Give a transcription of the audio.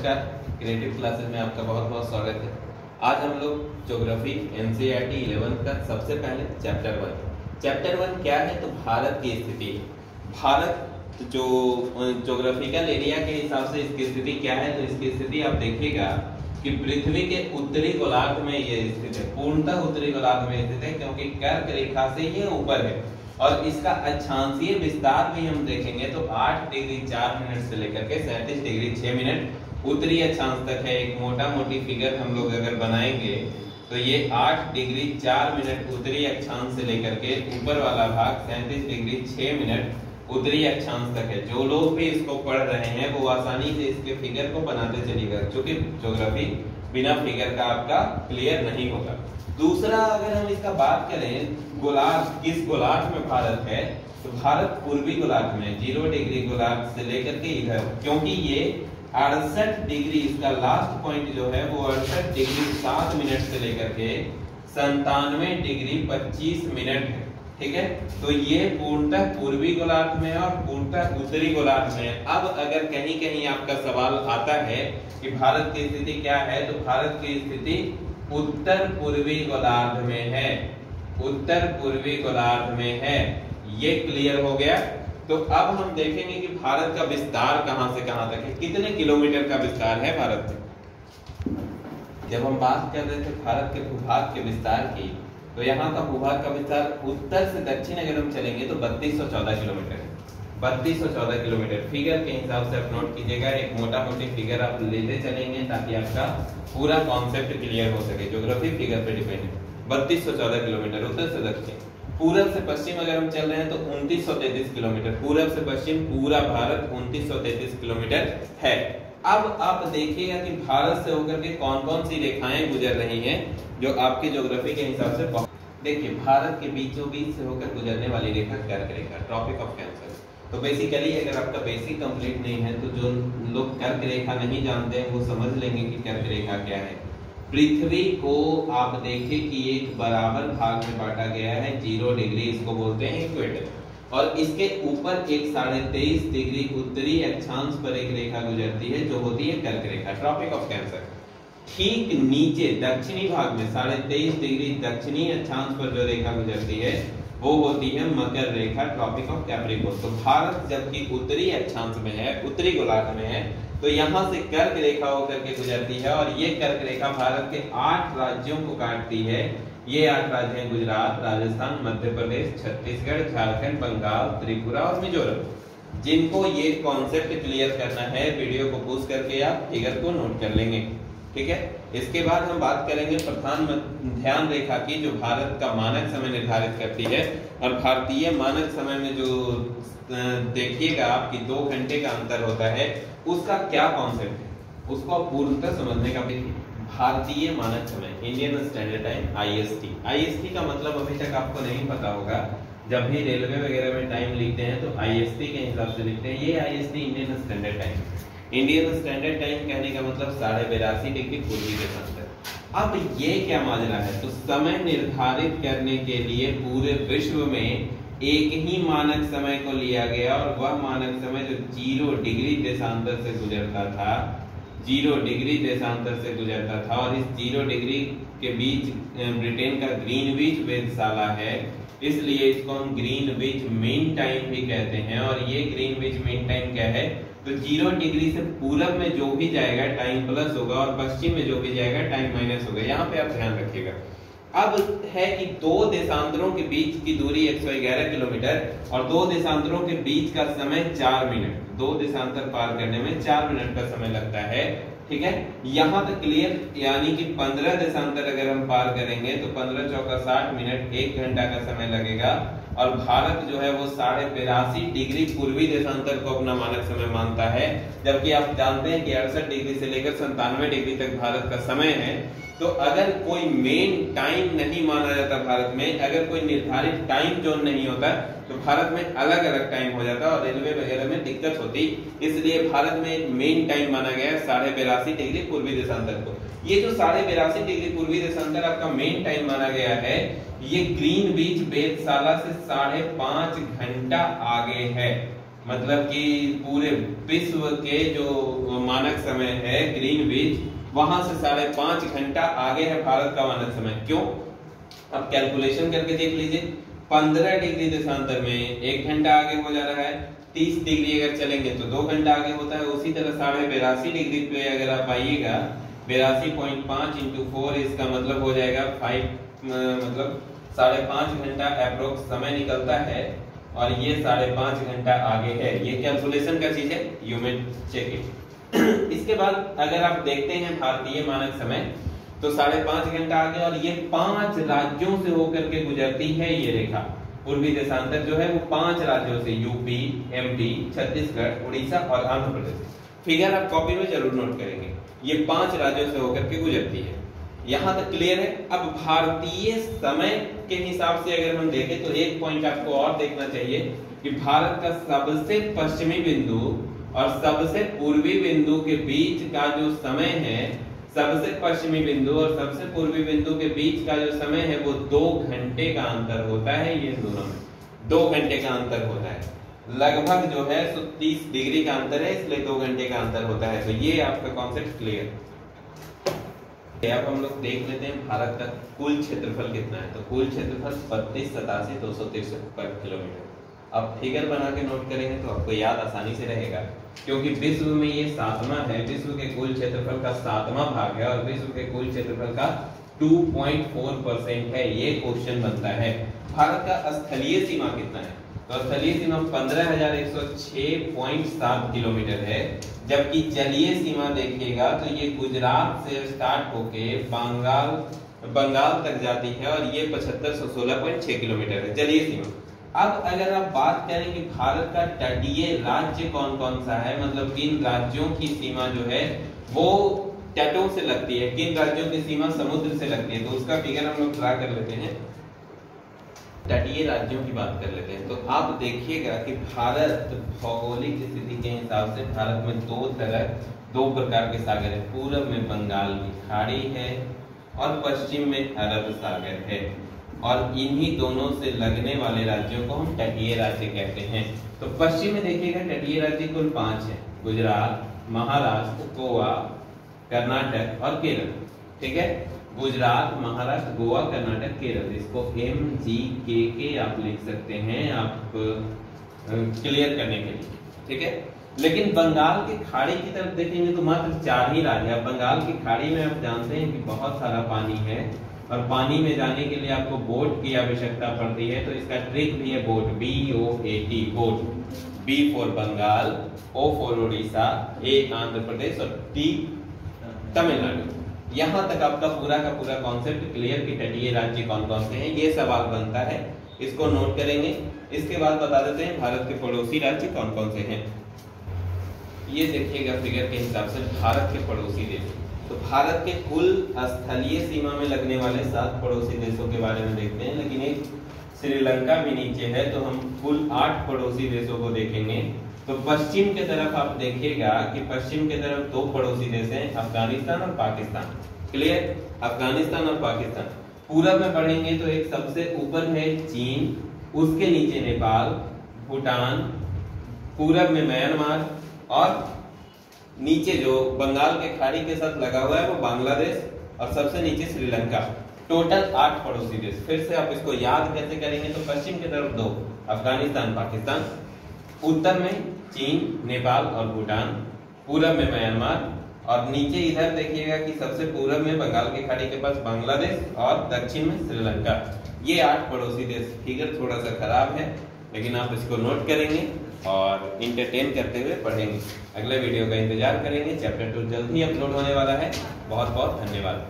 नमस्कार, creative classes में आपका बहुत बहुत स्वागत है। आज हम लोग ज्योग्राफी एनसीईआरटी 11 का सबसे पहले चैप्टर वन क्या है तो भारत की स्थिति। भारत जो ज्योग्राफिकल एरिया के हिसाब से इसकी स्थिति क्या है, तो इसकी स्थिति आप देखिएगा कि पृथ्वी के उत्तरी गोलार्ध में ये स्थित है, पूर्णतः उत्तरी गोलार्ध में स्थित है, क्योंकि कर्क रेखा से ये ऊपर है। और इसका अक्षांशीय विस्तार भी हम देखेंगे तो 8 डिग्री 4 मिनट से लेकर के 37 डिग्री 6 मिनट उत्तरी अक्षांश तक है। एक मोटा मोटी फिगर हम लोग अगर बनाएंगे तो ये 8 डिग्री 4 मिनट उत्तरी अक्षांश से लेकर के ऊपर वाला भाग 37 डिग्री 6 मिनट उत्तरी अक्षांश तक है। जो लोग भी इसको पढ़ रहे हैं वो आसानी से इसके फिगर को बनाते चलिएगा, क्योंकि ज्योग्राफी बिना फिगर का आपका क्लियर नहीं होगा। दूसरा, अगर हम इसका बात करें गोलार्ध, किस गोलार्ध में भारत है, तो भारत पूर्वी गोलार्ध में 0 डिग्री गोलार्ध से लेकर के इधर, क्योंकि ये 68 डिग्री, इसका लास्ट पॉइंट जो है वो 68 डिग्री 7 मिनट से लेकर के 97 डिग्री 25 मिनट है। ठीक है, तो ये पूर्णतः पूर्वी गोलार्ध में है और पूर्णतः उत्तरी गोलार्ध में है। अब अगर कहीं कहीं आपका सवाल आता है कि भारत की स्थिति क्या है, तो भारत की स्थिति उत्तर पूर्वी गोलार्ध में है, उत्तर पूर्वी गोलार्ध में है। ये क्लियर हो गया। तो अब हम देखेंगे कि भारत का विस्तार कहां से कहां तक है, कितने किलोमीटर का विस्तार है भारत में। जब हम बात कर रहे थे भारत के भूभाग के विस्तार की, तो यहाँ का भूभाग का विस्तार उत्तर से दक्षिण अगर हम चलेंगे तो 3214 किलोमीटर है। 3214 किलोमीटर फिगर के हिसाब से आप नोट कीजिएगा। एक मोटा मोटी फिगर आप लेते चलेंगे ताकि आपका पूरा कॉन्सेप्ट क्लियर हो सके। ज्योग्राफी फिगर पे डिपेंड है। 3214 किलोमीटर उत्तर से दक्षिण। पूरब से पश्चिम अगर हम चल रहे हैं तो 2933 किलोमीटर। पूरब से पश्चिम पूरा भारत 2933 किलोमीटर है। अब आप देखिएगा कि भारत से होकर के कौन कौन सी रेखाएं गुजर रही हैं जो आपके ज्योग्राफी के हिसाब से। देखिए, भारत के बीचों बीच से होकर गुजरने वाली रेखा कर्क रेखा, ट्रॉपिक ऑफ कैंसर। तो बेसिकली अगर आपका बेसिक कंप्लीट नहीं है तो जो लोग कर्क रेखा नहीं जानते हैं वो समझ लेंगे कि कर्क रेखा क्या है। पृथ्वी को आप देखिए कि एक बराबर भाग में बांटा गया है, 0 डिग्री इसको बोलते हैं इक्वेटर, और इसके ऊपर एक 23.5 डिग्री उत्तरी अक्षांश पर एक रेखा गुजरती है जो होती है कर्क रेखा, ट्रॉपिक ऑफ कैंसर। ठीक नीचे दक्षिणी भाग में 23.5 डिग्री दक्षिणी अक्षांश पर जो रेखा गुजरती है वो होती है मकर रेखा, ट्रॉपिक ऑफ कैप्रिकॉर्न। तो भारत जबकि उत्तरी अक्षांश में है, उत्तरी गोलार्ध में है, तो यहाँ से कर्क रेखा होकर के गुजरती है। और ये कर्क रेखा भारत के 8 राज्यों को काटती है। ये 8 राज्य हैं गुजरात, राजस्थान, मध्य प्रदेश, छत्तीसगढ़, झारखंड, बंगाल, त्रिपुरा और मिजोरम। जिनको ये कॉन्सेप्ट क्लियर करना है, वीडियो को पॉज करके आप फिगर को नोट कर लेंगे। ठीक है, इसके बाद हम बात करेंगे प्रधान ध्यान रेखा की, जो भारत का मानक समय निर्धारित करती है। और भारतीय मानक समय में जो देखिएगा आपकी 2 घंटे का अंतर होता है, उसका क्या कॉन्सेप्ट है उसको आप पूर्णतः समझने का। भारतीय मानक समय, इंडियन स्टैंडर्ड टाइम, आईएसटी का मतलब अभी तक आपको नहीं पता होगा। जब भी रेलवे वगैरह में टाइम लिखते हैं तो आईएसटी के हिसाब से लिखते हैं। ये IST Indian standard time. Indian standard time कहने का मतलब 82.5 डिग्री पूर्वी देशांतर। अब ये क्या माजरा है, तो समय निर्धारित करने के लिए पूरे विश्व में एक ही मानक समय को लिया गया, और वह मानक समय जो 0 डिग्री देशांतर से गुजरता था, 0 डिग्री देशांतर से गुजरता था। और इस 0 डिग्री के बीच ब्रिटेन का ग्रीनविच वेधशाला है, इसलिए इसको हम ग्रीनविच मीन टाइम भी कहते हैं। और ये ग्रीनविच मीन टाइम क्या है, तो 0 डिग्री से पूरब में जो भी जाएगा टाइम प्लस होगा, और पश्चिम में जो भी जाएगा टाइम माइनस होगा। यहाँ पे आप ध्यान रखिएगा। अब है कि 2 देशांतरों के बीच की दूरी 111 किलोमीटर और 2 देशांतरों के बीच का समय 4 मिनट। 2 देशांतर पार करने में 4 मिनट का समय लगता है। ठीक है, यहाँ तक क्लियर। यानी कि 15 देशांतर अगर हम पार करेंगे तो 15 चौका 60 मिनट, 1 घंटा का समय लगेगा। और भारत जो है वो 82.5 डिग्री पूर्वी देशांतर को अपना मानक समय मानता है, जबकि आप जानते हैं कि 68 डिग्री से लेकर 97 डिग्री तक भारत का समय है। तो अगर कोई मेन टाइम नहीं माना जाता भारत में, अगर कोई निर्धारित टाइम जोन नहीं होता, तो भारत में अलग अलग टाइम हो जाता और रेलवे वगैरह में दिक्कत होती। इसलिए भारत में एक मेन टाइम माना गया है 82.5 डिग्री पूर्वी देशांतर को। ये जो 82.5 डिग्री पूर्वी देशांतर आपका मेन टाइम माना गया है, ये ग्रीनविच वेधशाला से 5.5 घंटा आगे है। मतलब कि पूरे विश्व के जो मानक समय है ग्रीनविच, वहां से 5.5 घंटा आगे है भारत का मानक समय। क्यों? अब कैलकुलेशन करके देख लीजिए, 15 डिग्री देशांतर में 1 घंटा आगे हो जा रहा है। 30 डिग्री अगर चलेंगे तो 2 घंटा आगे होता है। उसी तरह 82.5 डिग्री पे अगर आप आइएगा, 82.5 × 4, इसका मतलब हो जाएगा 5.5 घंटा अप्रोक्स समय निकलता है, और ये 5.5 घंटा आगे है। ये कैलकुलेशन का चीज है, यू मे चेक इट। इसके बाद अगर आप देखते हैं भारतीय मानक समय, तो 5.5 घंटा आगे, और ये 5 राज्यों से होकर के गुजरती है ये रेखा। पूर्वी देशांतर जो है वो 5 राज्यों से, यूपी, एमपी, छत्तीसगढ़, उड़ीसा और आंध्र प्रदेश। फिगर आप कॉपी में जरूर नोट करेंगे, ये 5 राज्यों से होकर के गुजरती है। यहां तक क्लियर है। अब भारतीय समय के हिसाब से अगर हम देखें तो एक पॉइंट आपको और देखना चाहिए कि भारत का सबसे पश्चिमी बिंदु और सबसे पूर्वी बिंदु के बीच का जो समय है, सबसे पश्चिमी बिंदु और सबसे पूर्वी बिंदु के बीच का जो समय है वो 2 घंटे का अंतर होता है। ये दोनों में 2 घंटे का अंतर होता है। लगभग जो है 30 डिग्री का अंतर है, इसलिए 2 घंटे का अंतर होता है। तो ये आपका कॉन्सेप्ट क्लियर। अब हम लोग देख लेते हैं भारत का कुल क्षेत्रफल कितना है। तो कुल क्षेत्रफल 3287,263 वर्ग किलोमीटर। अब फिगर बना के नोट करेंगे तो आपको याद आसानी से रहेगा, क्योंकि विश्व में ये 7वां है। विश्व के कुल क्षेत्रफल का 7वां भाग है, और विश्व के कुल क्षेत्रफल का 2.4% है। ये क्वेश्चन बनता है। भारत का स्थलीय सीमा कितना है? तो स्थलीय सीमा 15,106.7 किलोमीटर है, जबकि जलीय सीमा देखिएगा तो ये गुजरात से स्टार्ट होके बंगाल तक जाती है, और ये 7516.6 किलोमीटर है जलीय सीमा। अब अगर आप बात करें कि भारत का तटीय राज्य कौन कौन सा है, मतलब किन राज्यों की सीमा जो है वो तटों से लगती है, किन राज्यों की सीमा समुद्र से लगती है, तो उसका फिगर हम लोग ड्रा कर लेते हैं। तटीय राज्यों की बात कर लेते हैं। तो आप देखिएगा कि भारत भौगोलिक स्थिति के हिसाब से भारत में 2 प्रकार के सागर है। पूर्व में बंगाल की खाड़ी है और पश्चिम में अरब सागर है, और इन्हीं दोनों से लगने वाले राज्यों को हम तटीय राज्य कहते हैं। तो पश्चिम में देखिएगा तटीय राज्य कुल 5 है: गुजरात, महाराष्ट्र, गोवा, कर्नाटक और केरल। ठीक है, गुजरात, महाराष्ट्र, गोवा, कर्नाटक, केरल। इसको MGKK आप लिख सकते हैं, आप क्लियर करने के लिए। ठीक है, लेकिन बंगाल की खाड़ी की तरफ देखेंगे तो मात्र 4 ही राज्य है। बंगाल की खाड़ी में आप जानते हैं कि बहुत सारा पानी है, और पानी में जाने के लिए आपको बोट की आवश्यकता पड़ती है। तो इसका ट्रिक भी है boat, BOAT, boat. B for Bengal, O for Orissa, A Andhra Pradesh और T तमिलनाडु। यहां तक आपका पूरा का पूरा कॉन्सेप्ट क्लियर कि तटीय राज्य कौन कौन से हैं। ये सवाल बनता है, इसको नोट करेंगे। इसके बाद बता देते हैं भारत के पड़ोसी राज्य कौन कौन से हैं। ये देखिएगा फिगर के हिसाब से भारत के पड़ोसी देश। तो भारत के कुल स्थलीय सीमा में लगने वाले 7 पड़ोसी देशों के बारे में देखते हैं, लेकिन एक श्रीलंका भी नीचे है, तो हम कुल 8 पड़ोसी देशों को देखेंगे। तो पश्चिम के तरफ आप देखिएगा कि पश्चिम के तरफ 2 पड़ोसी देश हैं, अफगानिस्तान और पाकिस्तान। क्लियर, अफगानिस्तान और पाकिस्तान। पूरब में बढ़ेंगे तो एक सबसे ऊपर है चीन, उसके नीचे नेपाल, भूटान, पूरब में म्यांमार, और नीचे जो बंगाल के खाड़ी के साथ लगा हुआ है वो बांग्लादेश, और सबसे नीचे श्रीलंका। टोटल 8 पड़ोसी देश। फिर से आप इसको याद कैसे करेंगे? तो पश्चिम की तरफ 2 अफगानिस्तान, पाकिस्तान, उत्तर में चीन, नेपाल और भूटान, पूरब में म्यांमार, और नीचे इधर देखिएगा कि सबसे पूरब में बंगाल की खाड़ी के पास बांग्लादेश और दक्षिण में श्रीलंका। ये 8 पड़ोसी देश। फिगर थोड़ा सा खराब है, लेकिन आप इसको नोट करेंगे और इंटरटेन करते हुए पढ़ेंगे। अगले वीडियो का इंतजार करेंगे। चैप्टर 2 जल्द ही अपलोड होने वाला है। बहुत बहुत धन्यवाद।